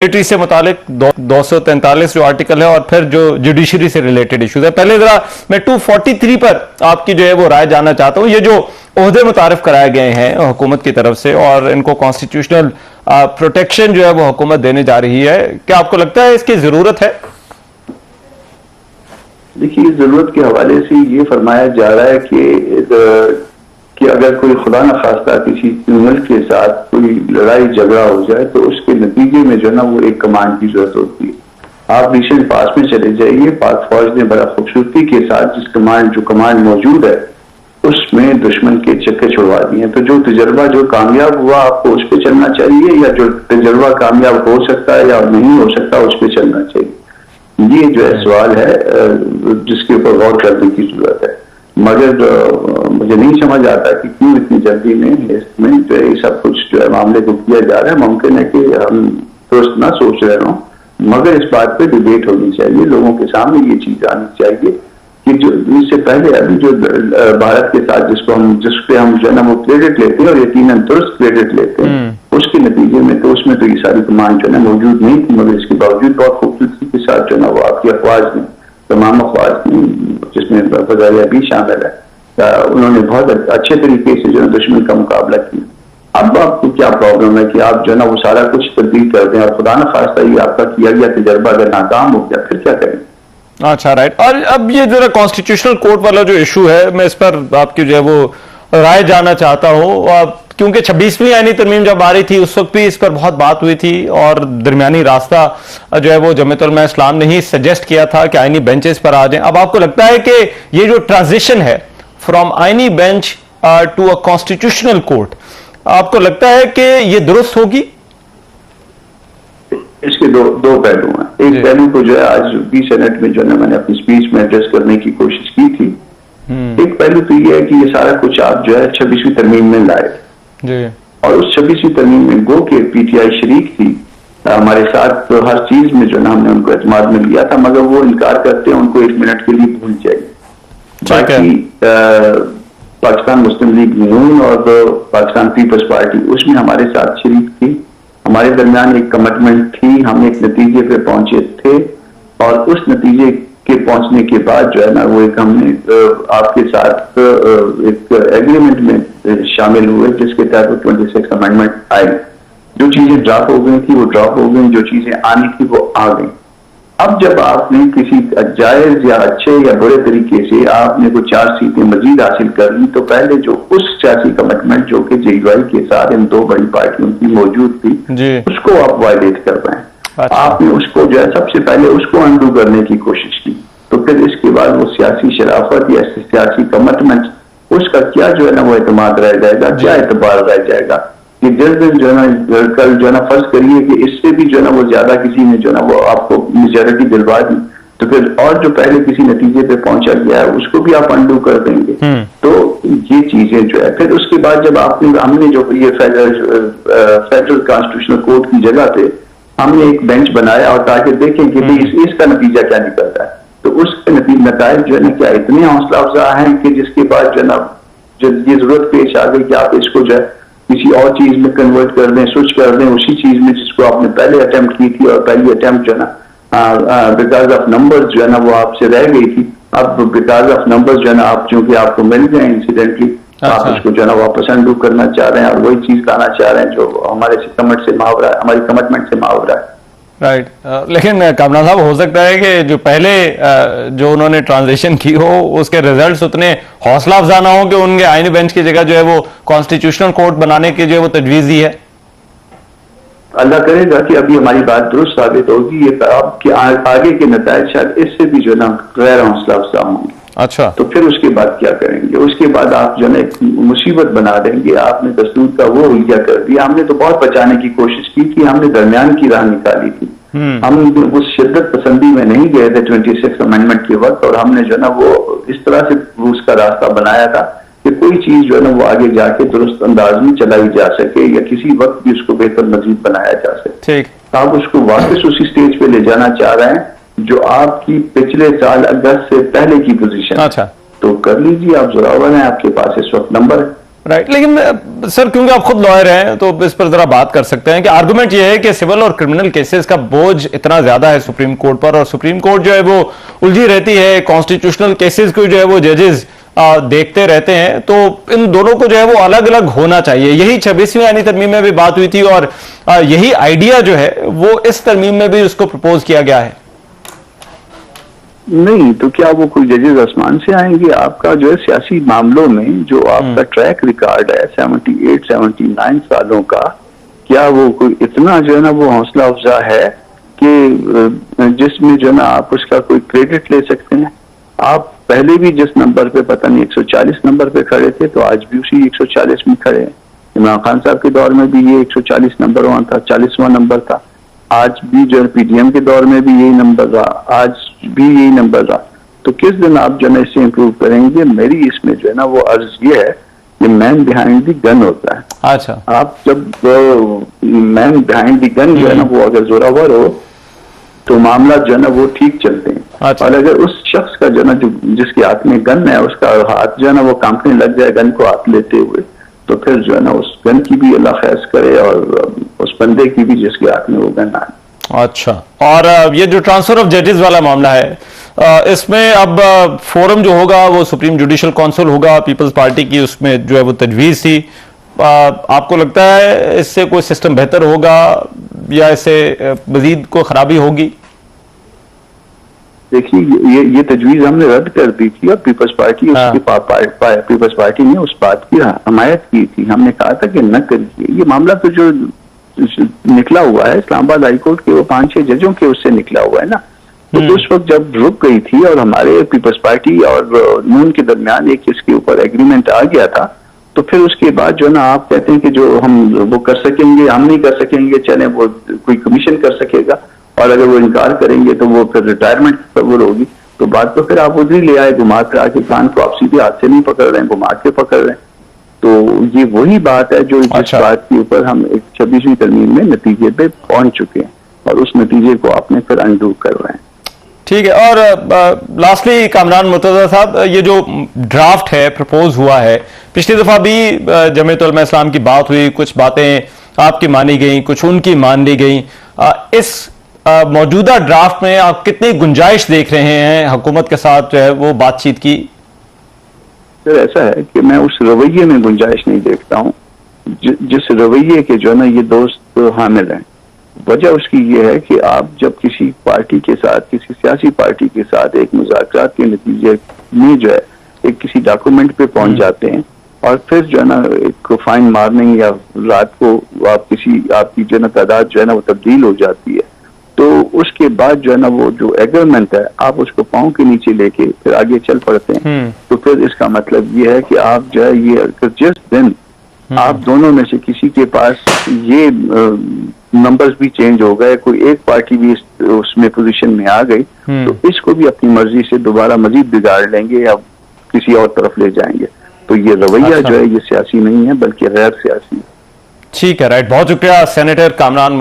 Military से मुतालिक 243 जो आर्टिकल है और फिर जो जुडिशरी से रिलेटेड इश्यूज है। पहले जरा मैं 243 पर आपकी जो है वो राय जानना चाहता हूं। ये जो ओहदे मुतारिफ कराए गए हैं हुकूमत की तरफ से और इनको कॉन्स्टिट्यूशनल प्रोटेक्शन जो है वो हुकूमत देने जा रही है, क्या आपको लगता है इसकी जरूरत है? देखिए, जरूरत के हवाले से ये फरमाया जा रहा है कि अगर कोई खुदा न खास्ता किसी मुल्क के साथ कोई लड़ाई झगड़ा हो जाए तो उसके नतीजे में जो है ना वो एक कमांड की जरूरत होती है। आप रिसेंट पास में चले जाइए, पाक फौज ने बड़ा खूबसूरती के साथ जो कमांड मौजूद है उसमें दुश्मन के चक्के छुड़वा दिए। तो जो तजर्बा जो कामयाब हुआ आपको उस पर चलना चाहिए, या जो तजर्बा कामयाब हो सकता है या नहीं हो सकता उस पर चलना चाहिए। ये जो है सवाल है जिसके ऊपर गौर करने की जरूरत है। मगर मुझे नहीं समझ आता कि क्यों इतनी जल्दी में इसमें जो है सब कुछ जो है मामले को किया जा रहा है। मुमकिन है कि हम दुरुस्त ना सोच रहे हों, मगर इस बात पे डिबेट होनी चाहिए, लोगों के सामने ये चीज आनी चाहिए कि जो इससे पहले अभी जो भारत के साथ जिसपे हम जो है ना वो क्रेडिट लेते हैं और यकीनन दुरुस्त क्रेडिट लेते हैं, उसके नतीजे में तो उसमें तो ये सारी कमांड जो है ना मौजूद नहीं थी, मगर इसके बावजूद बहुत खूबसूरती के साथ जो है ना वो आपकी अफवाज ने, तमाम अफवाज ने जिसमें फजाइया भी शामिल है, उन्होंने बहुत अच्छे तरीके से जो है दुश्मन का मुकाबला किया। अब आपको क्या प्रॉब्लम है कि आप जो है ना वो सारा कुछ तब्दील कर दें और खुदा न खास्ता ये आपका किया गया तजर्बा अगर नाकाम हो गया फिर क्या करें? अच्छा, राइट। और अब ये जो कॉन्स्टिट्यूशनल कोर्ट वाला जो इशू है, मैं इस पर आपकी जो है वो राय जानना चाहता हूं, क्योंकि 26वीं आईनी तरमीम जब आ रही थी उस वक्त भी इस पर बहुत बात हुई थी और दरमियानी रास्ता जो है वो जमीयत उलमा इस्लाम ने ही सजेस्ट किया था कि आईनी बेंचेस पर आ जाएं। अब आपको लगता है कि ये जो ट्रांजिशन है फ्रॉम आईनी bench to a constitutional court, आपको लगता है कि ये दुरुस्त होगी? इसके दो पहलू हैं। एक पहलू को जो है आज भी सेनेट में जो है मैंने अपनी स्पीच में एड्रेस करने की कोशिश की थी। एक पहलू तो ये है कि ये सारा कुछ आप जो है 26वीं तरमीम में लाए जी। और उस 26वीं तरमीम में गो के पीटीआई शरीक थी हमारे साथ, तो हर चीज में जो ना हमने उनको एतमाद में लिया था, मगर वो इनकार करते हैं, उनको 1 मिनट के लिए भूल जाइए। बाकी पाकिस्तान मुस्लिम लीग नून और पाकिस्तान पीपल्स पार्टी उसमें हमारे साथ शरीक थी। हमारे दरमियान एक कमिटमेंट थी, हम एक नतीजे पे पहुंचे थे और उस नतीजे के पहुंचने के बाद जो है ना वो एक हमने आपके साथ एक एग्रीमेंट में शामिल हुए जिसके तहत 26 अमेंडमेंट आए। जो चीजें ड्रॉप हो गई थी वो ड्रॉप हो गई, जो चीजें आनी थी वो आ गई। अब जब आपने किसी जायज या अच्छे या बुरे तरीके से आपने को 4 सीटें मजीद हासिल कर ली, तो पहले जो उस सियासी कमिटमेंट जो कि जेयूआई के साथ इन 2 बड़ी पार्टियों की मौजूद थी उसको आप वायलेट कर पाए। अच्छा। आपने उसको जो है सबसे पहले उसको अंडू करने की कोशिश की, तो फिर इसके बाद वो सियासी शराफत या सियासी कमिटमेंट उसका क्या जो है ना वो एतमाद रह जाएगा, क्या एतबार रह जाएगा कि जिस दिन जो है ना कल जो है ना फर्ज करिए कि इससे भी जो है ना वो ज्यादा किसी ने जो है ना वो आपको मेजॉरिटी दिलवा दी, तो फिर और जो पहले किसी नतीजे पे पहुंचा गया है उसको भी आप अंडू कर देंगे। तो ये चीजें जो है फिर उसके बाद जब हमने जो ये फेडरल कॉन्स्टिट्यूशनल कोर्ट की जगह पे हमने एक बेंच बनाया और ताकि देखें कि भाई इसका नतीजा क्या निकलता है, तो उसके नतीजे जो है ना क्या इतने हौसला अफजा हैं कि जिसके बाद जो है ना जब ये जरूरत पेश आ गई कि आप इसको जो है किसी और चीज में कन्वर्ट कर दें, स्विच कर दें उसी चीज में जिसको आपने पहले अटेम्प्ट की थी, और पहली अटेम्प्ट जो है ना बिकॉज ऑफ नंबर्स जो है ना वो आपसे रह गई थी। अब बिकॉज ऑफ नंबर्स जो है ना आप चूंकि आपको मिल गए इंसिडेंटली, आप उसको जो है ना वापस अंडू करना चाह रहे हैं और वही चीज लाना चाह रहे हैं जो हमारे हमारी कमिटमेंट से मुहावरा है। राइट। लेकिन कामरान साहब, हो सकता है कि जो पहले जो उन्होंने ट्रांजिशन की हो उसके रिजल्ट्स उतने हौसला अफजा ना हो कि उनके आईनी बेंच की जगह जो है वो कॉन्स्टिट्यूशनल कोर्ट बनाने की जो है वो तजवीज दी है। अल्लाह करेगा कि अभी हमारी बात दुरुस्त साबित होगी, ये आपके आगे के नतायज शायद इससे भी जो है ना गैर हौसला अफजा होंगे। अच्छा, तो फिर उसके बाद क्या करेंगे? उसके बाद आप जो है एक मुसीबत बना देंगे। आपने दस्तूर का वो हुलिया कर दिया। हमने तो बहुत बचाने की कोशिश की थी, हमने दरमियान की राह निकाली थी। हम उस शिद्दत पसंदी में नहीं गए थे 26 अमेंडमेंट के वक्त, और हमने जो है ना वो इस तरह से उसका रास्ता बनाया था कि कोई चीज जो है ना वो आगे जाके दुरुस्त अंदाज में चलाई जा सके या किसी वक्त भी उसको बेहतर मजीद बनाया जा सके। ठीक, आप उसको वापस उसी स्टेज पे ले जाना चाह रहे हैं जो आपकी पिछले साल अगस्त से पहले की पोजीशन। अच्छा, तो कर लीजिए, आप जोरावर हैं, आपके पास इस वक्त नंबर राइट। लेकिन सर क्योंकि आप खुद लॉयर हैं तो इस पर जरा बात कर सकते हैं कि आर्गुमेंट ये है कि सिविल और क्रिमिनल केसेस का बोझ इतना ज्यादा है सुप्रीम कोर्ट पर, और सुप्रीम कोर्ट जो है वो उलझी रहती है, कॉन्स्टिट्यूशनल केसेस को जो है वो जजेस देखते रहते हैं, तो इन दोनों को जो है वो अलग अलग होना चाहिए। यही 26वीं आईनी तरमीम में भी बात हुई थी, और यही आइडिया जो है वो इस तरमीम में भी उसको प्रपोज किया गया है। नहीं तो क्या वो कोई जजेस आसमान से आएंगे? आपका जो है सियासी मामलों में जो आपका ट्रैक रिकॉर्ड है 78-79 सालों का, क्या वो कोई इतना जो है ना वो हौसला अफजा है कि जिसमें जो है ना आप उसका कोई क्रेडिट ले सकते हैं? आप पहले भी जिस नंबर पे पता नहीं 140 नंबर पे खड़े थे, तो आज भी उसी 140 में खड़े हैं। इमरान खान साहब के दौर में भी ये 140 नंबर वहां था, 40वां नंबर था। आज भी जो है पीडीएम के दौर में भी यही नंबर रहा, आज भी यही नंबर रहा। तो किस दिन आप जो है इससे इंप्रूव करेंगे? मेरी इसमें जो है ना वो अर्ज ये है कि मैन बिहाइंड द गन होता है। अच्छा, आप जब मैन बिहाइंड द गन जो है ना वो अगर जोरावर हो तो मामला जो है ना वो ठीक चलते हैं। अच्छा। और अगर उस शख्स का जो है ना जिसके हाथ में गन है उसका हाथ जो है ना वो कांपने लग जाए गन को हाथ लेते हुए, तो फिर जो है ना उस गन की भी अल्लाह खैर करे और उस बंदे की भी जिसके हाथ में वो गन आए। अच्छा, और ये जो ट्रांसफर ऑफ जजेस वाला मामला है, इसमें अब फोरम जो होगा वो सुप्रीम जुडिशल काउंसिल होगा, पीपल्स पार्टी की उसमें जो है वो तजवीज थी। आपको लगता है इससे कोई सिस्टम बेहतर होगा या इससे मजीद कोई खराबी होगी? देखिए ये तजवीज हमने रद्द कर दी थी और पीपल्स पार्टी उसकी पीपल्स पार्टी ने उस बात की हमायत की थी। हमने कहा था कि न करिए, ये मामला तो जो निकला हुआ है इस्लामाबाद हाईकोर्ट के वो 5-6 जजों के उससे निकला हुआ है ना, तो उस वक्त जब रुक गई थी और हमारे पीपल्स पार्टी और नून के दरमियान एक इसके ऊपर एग्रीमेंट आ गया था, तो फिर उसके बाद जो ना आप कहते हैं कि जो हम वो कर सकेंगे, हम नहीं कर सकेंगे, चले वो कोई कमीशन कर सकेगा, और अगर वो इनकार करेंगे तो वो फिर रिटायरमेंट तस्वुर होगी। तो बात तो फिर आप उधर ही ले आए, घुमा कर आके कान को आप सीधे हाथ से नहीं पकड़ रहे हैं, घुमा के पकड़ रहे हैं। तो ये वही बात है जो इस बात के ऊपर हम 26वीं तरमीम में नतीजे पे पहुंच चुके हैं, और उस नतीजे को आपने फिर अनडू कर रहे हैं। ठीक है। और लास्टली कामरान मुर्तजा साहब, ये जो ड्राफ्ट है प्रपोज हुआ है, पिछली दफा भी जमीयत उलमा इस्लाम की बात हुई, कुछ बातें आपकी मानी गई, कुछ उनकी मान ली गई। इस मौजूदा ड्राफ्ट में आप कितनी गुंजाइश देख रहे हैं हुकूमत के साथ जो है वो बातचीत की? सर ऐसा है कि मैं उस रवैये में गुंजाइश नहीं देखता हूँ जिस रवैये के जो है ना ये दोस्त हामिल हैं। वजह उसकी ये है कि आप जब किसी पार्टी के साथ, किसी सियासी पार्टी के साथ एक मुज़ाकरात के नतीजे में जो है एक किसी डॉक्यूमेंट पे पहुंच जाते हैं, और फिर जो है ना एक फाइन मारने या रात को आपकी जो है ना तादाद जो है ना वो तब्दील हो जाती है, तो उसके बाद जो है ना वो जो एग्रीमेंट है आप उसको पांव के नीचे लेके फिर आगे चल पड़ते हैं। तो फिर इसका मतलब ये है कि आप जो है ये जिस दिन आप दोनों में से किसी के पास ये नंबर्स भी चेंज हो गए, कोई एक पार्टी भी उसमें पोजीशन में आ गई, तो इसको भी अपनी मर्जी से दोबारा मजीद बिगाड़ लेंगे या किसी और तरफ ले जाएंगे। तो ये रवैया जो है ये सियासी नहीं है बल्कि गैर सियासी है। ठीक है, राइट। बहुत शुक्रिया सेनेटर कामरान